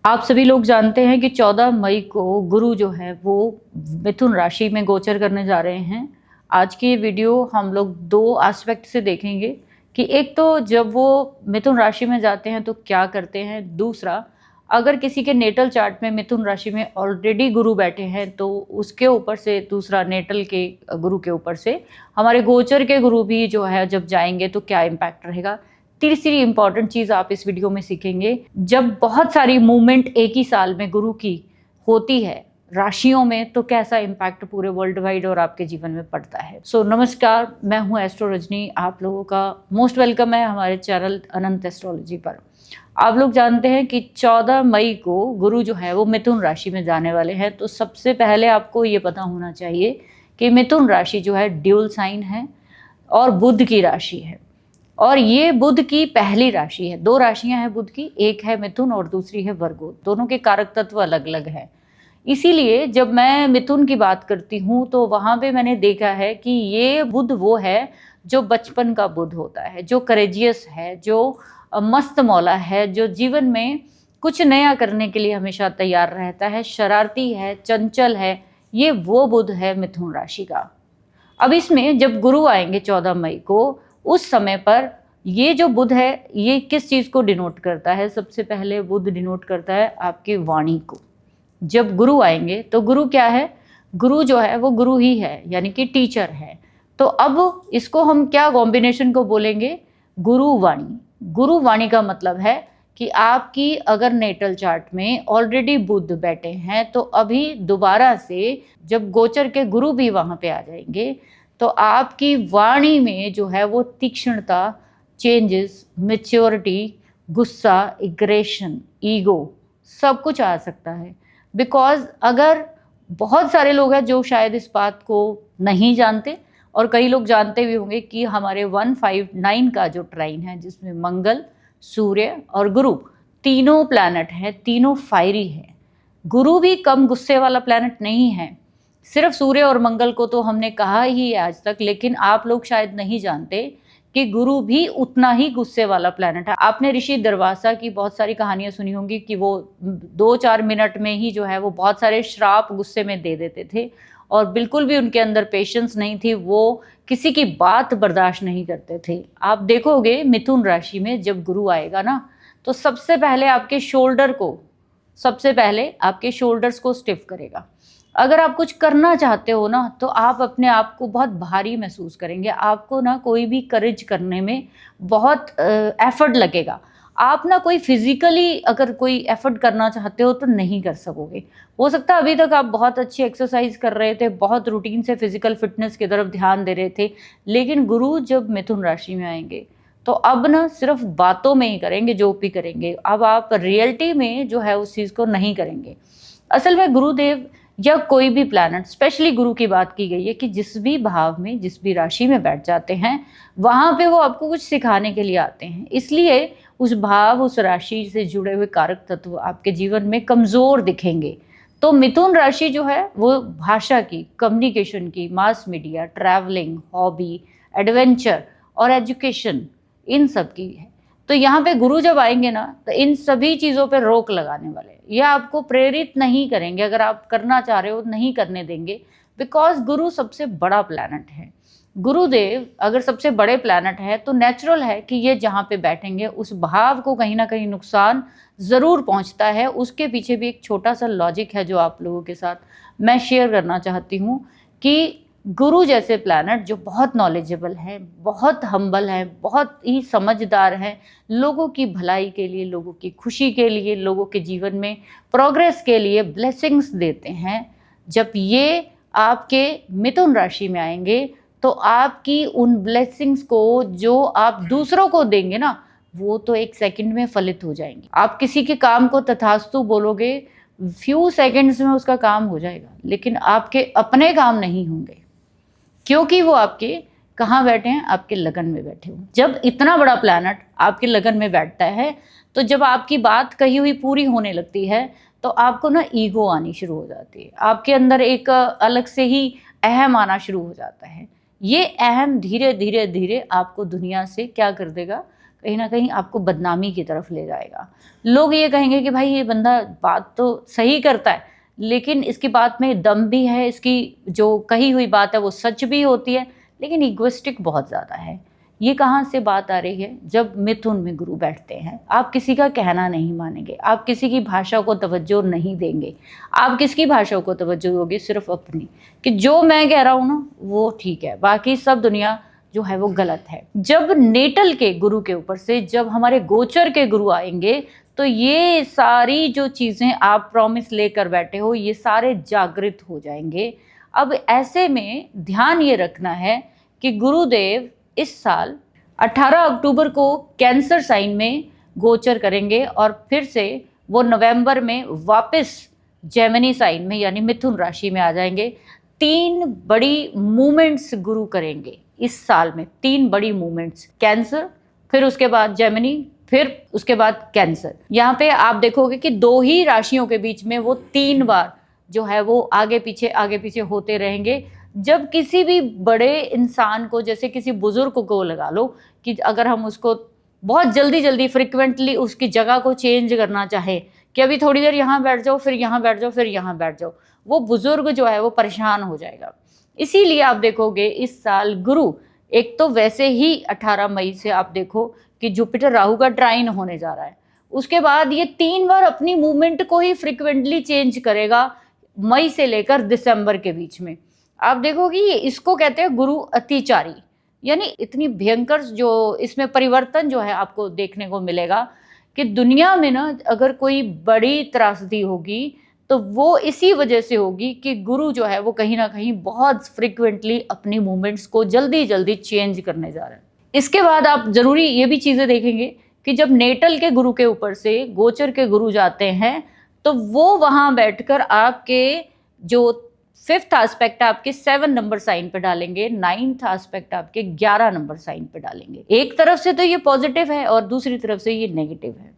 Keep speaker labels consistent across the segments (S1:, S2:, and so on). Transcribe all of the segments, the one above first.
S1: आप सभी लोग जानते हैं कि 14 मई को गुरु जो है वो मिथुन राशि में गोचर करने जा रहे हैं। आज की ये वीडियो हम लोग 2 एस्पेक्ट से देखेंगे कि एक तो जब वो मिथुन राशि में जाते हैं तो क्या करते हैं, दूसरा अगर किसी के नेटल चार्ट में मिथुन राशि में ऑलरेडी गुरु बैठे हैं तो उसके ऊपर से, दूसरा नेटल के गुरु के ऊपर से हमारे गोचर के गुरु भी जो है जब जाएंगे तो क्या इम्पैक्ट रहेगा। तीसरी इंपॉर्टेंट चीज आप इस वीडियो में सीखेंगे, जब बहुत सारी मूवमेंट एक ही साल में गुरु की होती है राशियों में तो कैसा इम्पैक्ट पूरे वर्ल्ड वाइड और आपके जीवन में पड़ता है। नमस्कार, मैं हूं एस्ट्रो रजनी। आप लोगों का मोस्ट वेलकम है हमारे चैनल अनंत एस्ट्रोलॉजी पर। आप लोग जानते हैं कि 14 मई को गुरु जो है वो मिथुन राशि में जाने वाले हैं। तो सबसे पहले आपको ये पता होना चाहिए कि मिथुन राशि जो है ड्यूल साइन है और बुध की राशि है, और ये बुध की पहली राशि है। 2 राशियां हैं बुध की, एक है मिथुन और दूसरी है वर्गो। दोनों के कारक तत्व अलग अलग हैं। इसीलिए जब मैं मिथुन की बात करती हूँ तो वहाँ पे मैंने देखा है कि ये बुध वो है जो बचपन का बुध होता है, जो करेजियस है, जो मस्त मौला है, जो जीवन में कुछ नया करने के लिए हमेशा तैयार रहता है, शरारती है, चंचल है। ये वो बुध है मिथुन राशि का। अब इसमें जब गुरु आएंगे 14 मई को, उस समय पर ये जो बुध है ये किस चीज़ को डिनोट करता है? सबसे पहले बुध डिनोट करता है आपकी वाणी को। जब गुरु आएंगे तो गुरु क्या है? गुरु जो है वो गुरु ही है, यानी कि टीचर है। तो अब इसको हम क्या कॉम्बिनेशन को बोलेंगे? गुरु वाणी। गुरु वाणी का मतलब है कि आपकी अगर नेटल चार्ट में ऑलरेडी बुध बैठे हैं तो अभी दोबारा से जब गोचर के गुरु भी वहाँ पे आ जाएंगे तो आपकी वाणी में जो है वो तीक्ष्णता, चेंजेस, मैच्योरिटी, गुस्सा, एग्रेशन, ईगो सब कुछ आ सकता है। बिकॉज अगर बहुत सारे लोग हैं जो शायद इस बात को नहीं जानते, और कई लोग जानते भी होंगे कि हमारे 159 का जो ट्राइन है जिसमें मंगल, सूर्य और गुरु तीनों प्लैनेट हैं, तीनों फायरी हैं। गुरु भी कम गुस्से वाला प्लैनेट नहीं है। सिर्फ सूर्य और मंगल को तो हमने कहा ही है आज तक, लेकिन आप लोग शायद नहीं जानते कि गुरु भी उतना ही गुस्से वाला प्लैनेट है। आपने ऋषि दरवासा की बहुत सारी कहानियां सुनी होंगी कि वो 2-4 मिनट में ही जो है वो बहुत सारे श्राप गुस्से में दे देते थे, और बिल्कुल भी उनके अंदर पेशेंस नहीं थी, वो किसी की बात बर्दाश्त नहीं करते थे। आप देखोगे मिथुन राशि में जब गुरु आएगा ना तो सबसे पहले आपके शोल्डर्स को स्टिफ करेगा। अगर आप कुछ करना चाहते हो ना तो आप अपने आप को बहुत भारी महसूस करेंगे। आपको ना कोई भी करेज करने में बहुत एफर्ट लगेगा। आप ना कोई फिजिकली अगर कोई एफर्ट करना चाहते हो तो नहीं कर सकोगे। हो सकता है अभी तक आप बहुत अच्छी एक्सरसाइज कर रहे थे, बहुत रूटीन से फिजिकल फिटनेस की तरफ ध्यान दे रहे थे, लेकिन गुरु जब मिथुन राशि में आएंगे तो अब ना सिर्फ बातों में ही करेंगे जो भी करेंगे। अब आप रियलिटी में जो है उस चीज़ को नहीं करेंगे। असल में गुरुदेव या कोई भी प्लैनेट, स्पेशली गुरु की बात की गई है कि जिस भी भाव में, जिस भी राशि में बैठ जाते हैं वहाँ पे वो आपको कुछ सिखाने के लिए आते हैं। इसलिए उस भाव, उस राशि से जुड़े हुए कारक तत्व आपके जीवन में कमज़ोर दिखेंगे। तो मिथुन राशि जो है वो भाषा की, कम्युनिकेशन की, mass media, travelling, hobby, adventure और एजुकेशन, इन सब की है। तो यहाँ पे गुरु जब आएंगे ना तो इन सभी चीज़ों पे रोक लगाने वाले, ये आपको प्रेरित नहीं करेंगे। अगर आप करना चाह रहे हो नहीं करने देंगे, बिकॉज गुरु सबसे बड़ा प्लैनेट है। गुरुदेव अगर सबसे बड़े प्लैनेट है तो नेचुरल है कि ये जहाँ पे बैठेंगे उस भाव को कहीं ना कहीं नुकसान ज़रूर पहुँचता है। उसके पीछे भी एक छोटा सा लॉजिक है जो आप लोगों के साथ मैं शेयर करना चाहती हूँ कि गुरु जैसे प्लैनेट जो बहुत नॉलेजेबल है, बहुत हम्बल है, बहुत ही समझदार है, लोगों की भलाई के लिए, लोगों की खुशी के लिए, लोगों के जीवन में प्रोग्रेस के लिए ब्लेसिंग्स देते हैं। जब ये आपके मिथुन राशि में आएंगे तो आपकी उन ब्लेसिंग्स को जो आप दूसरों को देंगे ना वो तो 1 सेकंड में फलित हो जाएंगे। आप किसी के काम को तथास्तु बोलोगे, फ्यू सेकंड्स में उसका काम हो जाएगा, लेकिन आपके अपने काम नहीं होंगे, क्योंकि वो आपके कहाँ बैठे हैं? आपके लगन में बैठे हुए। जब इतना बड़ा प्लैनेट आपके लगन में बैठता है तो जब आपकी बात कही हुई पूरी होने लगती है तो आपको ना ईगो आनी शुरू हो जाती है। आपके अंदर एक अलग से ही अहम आना शुरू हो जाता है। ये अहम धीरे धीरे धीरे आपको दुनिया से क्या कर देगा? कहीं ना कहीं आपको बदनामी की तरफ ले जाएगा। लोग ये कहेंगे कि भाई ये बंदा बात तो सही करता है, लेकिन इसकी बात में दम भी है, इसकी जो कही हुई बात है वो सच भी होती है, लेकिन इगोइस्टिक बहुत ज़्यादा है। ये कहाँ से बात आ रही है? जब मिथुन में गुरु बैठते हैं, आप किसी का कहना नहीं मानेंगे, आप किसी की भाषा को तवज्जो नहीं देंगे। आप किसकी भाषा को तवज्जो दोगे? सिर्फ अपनी, कि जो मैं कह रहा हूँ ना वो ठीक है, बाकी सब दुनिया जो है वो गलत है। जब नेटल के गुरु के ऊपर से जब हमारे गोचर के गुरु आएंगे, तो ये सारी जो चीज़ें आप प्रॉमिस लेकर बैठे हो, ये सारे जागृत हो जाएंगे। अब ऐसे में ध्यान ये रखना है कि गुरुदेव इस साल 18 अक्टूबर को कैंसर साइन में गोचर करेंगे और फिर से वो नवंबर में वापस जेमिनी साइन में यानी मिथुन राशि में आ जाएंगे। 3 बड़ी मूवमेंट्स गुरु करेंगे इस साल में, 3 बड़ी मूवमेंट्स, कैंसर, फिर उसके बाद जेमिनी, फिर उसके बाद कैंसर। यहाँ पे आप देखोगे कि 2 ही राशियों के बीच में वो 3 बार जो है वो आगे पीछे होते रहेंगे। जब किसी भी बड़े इंसान को, जैसे किसी बुजुर्ग को लगा लो कि अगर हम उसको बहुत जल्दी फ्रिक्वेंटली उसकी जगह को चेंज करना चाहे कि अभी थोड़ी देर यहाँ बैठ जाओ, फिर यहाँ बैठ जाओ, फिर यहाँ बैठ जाओ, वो बुजुर्ग जो है वो परेशान हो जाएगा। इसीलिए आप देखोगे इस साल गुरु, एक तो वैसे ही 18 मई से आप देखो कि जुपिटर राहु का ट्राइन होने जा रहा है, उसके बाद ये 3 बार अपनी मूवमेंट को ही फ्रिक्वेंटली चेंज करेगा मई से लेकर दिसंबर के बीच में। आप देखोगे ये, इसको कहते हैं गुरु अतिचारी, यानी इतनी भयंकर जो इसमें परिवर्तन जो है आपको देखने को मिलेगा कि दुनिया में ना अगर कोई बड़ी त्रासदी होगी तो वो इसी वजह से होगी कि गुरु जो है वो कहीं ना कहीं बहुत फ्रिक्वेंटली अपनी मूवमेंट्स को जल्दी चेंज करने जा रहे हैं। इसके बाद आप जरूरी ये भी चीज़ें देखेंगे कि जब नेटल के गुरु के ऊपर से गोचर के गुरु जाते हैं तो वो वहाँ बैठकर आपके जो 5th एस्पेक्ट आपके 7 नंबर साइन पे डालेंगे, 9th एस्पेक्ट आपके 11 नंबर साइन पे डालेंगे। एक तरफ से तो ये पॉजिटिव है और दूसरी तरफ से ये नेगेटिव है।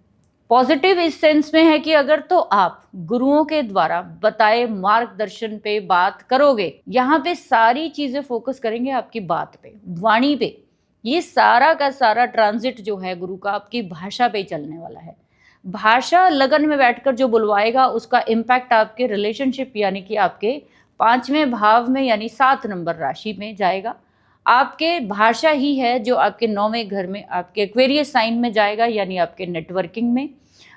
S1: पॉजिटिव इस सेंस में है कि अगर तो आप गुरुओं के द्वारा बताए मार्गदर्शन पे बात करोगे, यहाँ पे सारी चीजें फोकस करेंगे आपकी बात पे, वाणी पे, ये सारा का सारा ट्रांजिट जो है गुरु का आपकी भाषा पे चलने वाला है। भाषा लगन में बैठकर जो बुलवाएगा उसका इम्पैक्ट आपके रिलेशनशिप यानी कि आपके 5वें भाव में यानी 7 नंबर राशि में जाएगा। आपके भाषा ही है जो आपके 9वें घर में आपके एक्वेरियस साइन में जाएगा यानी आपके नेटवर्किंग में।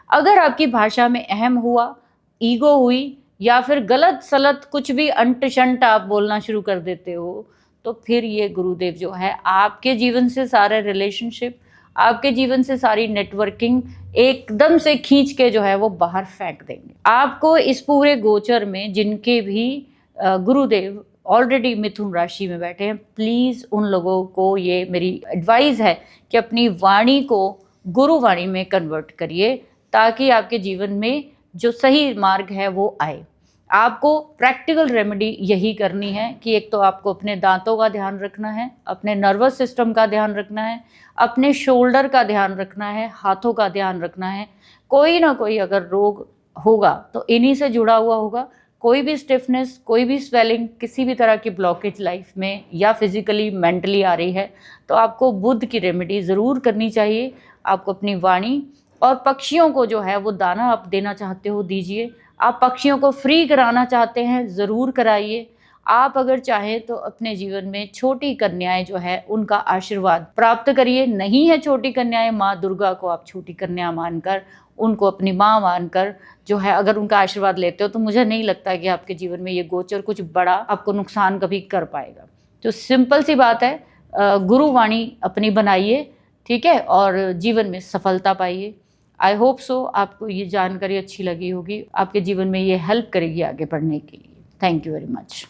S1: अगर आपकी भाषा में अहम हुआ, ईगो हुई या फिर गलत सलत कुछ भी अंट शंट आप बोलना शुरू कर देते हो, तो फिर ये गुरुदेव जो है आपके जीवन से सारे रिलेशनशिप, आपके जीवन से सारी नेटवर्किंग एकदम से खींच के जो है वो बाहर फेंक देंगे। आपको इस पूरे गोचर में जिनके भी गुरुदेव ऑलरेडी मिथुन राशि में बैठे हैं, प्लीज़ उन लोगों को ये मेरी एडवाइस है कि अपनी वाणी को गुरुवाणी में कन्वर्ट करिए ताकि आपके जीवन में जो सही मार्ग है वो आए। आपको प्रैक्टिकल रेमेडी यही करनी है कि एक तो आपको अपने दांतों का ध्यान रखना है, अपने नर्वस सिस्टम का ध्यान रखना है, अपने शोल्डर का ध्यान रखना है, हाथों का ध्यान रखना है। कोई ना कोई अगर रोग होगा तो इन्हीं से जुड़ा हुआ होगा। कोई भी स्टिफनेस, कोई भी स्वेलिंग, किसी भी तरह की ब्लॉकेज लाइफ में या फिजिकली मेंटली आ रही है तो आपको बुध की रेमेडी ज़रूर करनी चाहिए। आपको अपनी वाणी और पक्षियों को जो है वो दाना आप देना चाहते हो दीजिए। आप पक्षियों को फ्री कराना चाहते हैं ज़रूर कराइए। आप अगर चाहें तो अपने जीवन में छोटी कन्याएं जो है उनका आशीर्वाद प्राप्त करिए। नहीं है छोटी कन्याएं, माँ दुर्गा को आप छोटी कन्या मानकर, उनको अपनी माँ मानकर जो है अगर उनका आशीर्वाद लेते हो तो मुझे नहीं लगता कि आपके जीवन में ये गोचर कुछ बड़ा आपको नुकसान कभी कर पाएगा। तो सिंपल सी बात है, गुरुवाणी अपनी बनाइए, ठीक है, और जीवन में सफलता पाइए। आई होप सो आपको ये जानकारी अच्छी लगी होगी, आपके जीवन में ये हेल्प करेगी आगे बढ़ने के लिए। Thank you very much.